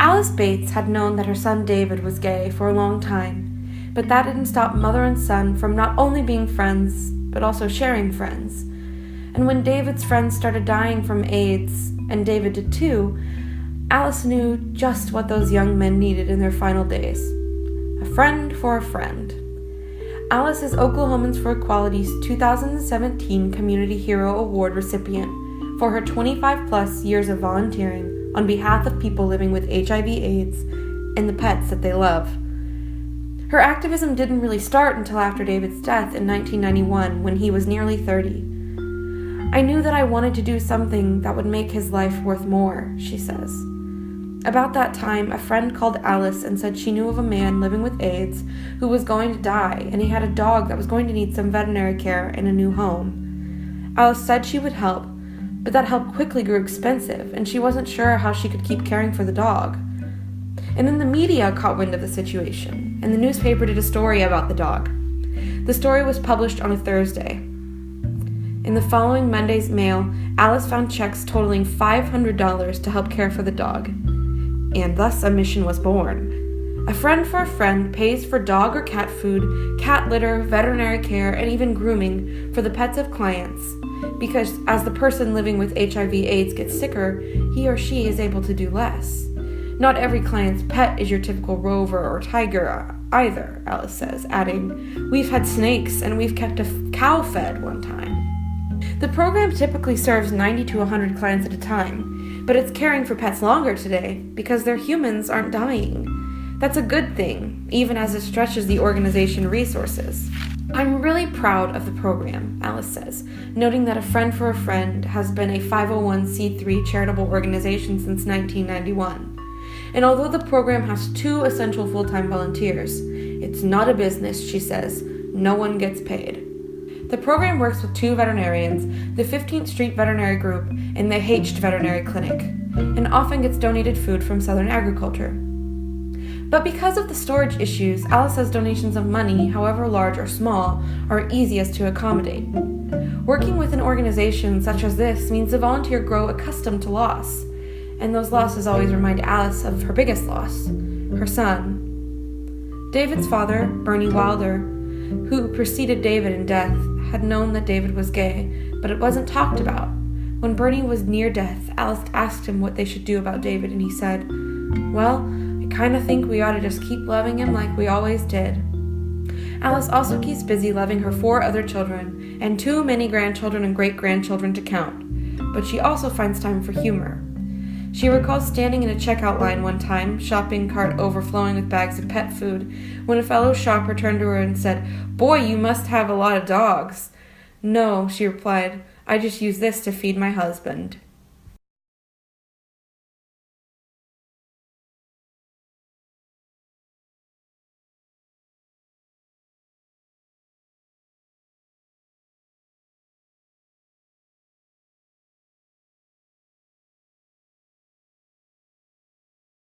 Alice Bates had known that her son David was gay for a long time, but that didn't stop mother and son from not only being friends, but also sharing friends. And when David's friends started dying from AIDS, and David did too, Alice knew just what those young men needed in their final days. A friend for a friend. Alice is Oklahomans for Equality's 2017 Community Hero Award recipient for her 25-plus years of volunteering on behalf of people living with HIV/AIDS and the pets that they love. Her activism didn't really start until after David's death in 1991, when he was nearly 30. I knew that I wanted to do something that would make his life worth more, she says. About that time, a friend called Alice and said she knew of a man living with AIDS who was going to die, and he had a dog that was going to need some veterinary care in a new home. Alice said she would help, but that help quickly grew expensive, and she wasn't sure how she could keep caring for the dog. And then the media caught wind of the situation, and the newspaper did a story about the dog. The story was published on a Thursday. In the following Monday's mail, Alice found checks totaling $500 to help care for the dog. And thus a mission was born. A friend for a friend pays for dog or cat food, cat litter, veterinary care, and even grooming for the pets of clients, because as the person living with HIV/AIDS gets sicker, he or she is able to do less. Not every client's pet is your typical rover or tiger either, Alice says, adding, "We've had snakes and we've kept a cow fed one time." The program typically serves 90 to 100 clients at a time, but it's caring for pets longer today because their humans aren't dying. That's a good thing, even as it stretches the organization resources. "I'm really proud of the program," Alice says, noting that A Friend for a Friend has been a 501c3 charitable organization since 1991. And although the program has 2 essential full-time volunteers, it's not a business, she says. No one gets paid. The program works with 2 veterinarians, the 15th Street Veterinary Group and the H Veterinary Clinic, and often gets donated food from Southern Agriculture. But because of the storage issues, Alice says donations of money, however large or small, are easiest to accommodate. Working with an organization such as this means the volunteers grow accustomed to loss, and those losses always remind Alice of her biggest loss, her son. David's father, Bernie Wilder, who preceded David in death, had known that David was gay, but it wasn't talked about. When Bernie was near death, Alice asked him what they should do about David, and he said, "Well, I kind of think we ought to just keep loving him like we always did." Alice also keeps busy loving her 4 other children, and too many grandchildren and great-grandchildren to count, but she also finds time for humor. She recalls standing in a checkout line one time, shopping cart overflowing with bags of pet food, when a fellow shopper turned to her and said, "Boy, you must have a lot of dogs." "No," she replied, "I just use this to feed my husband."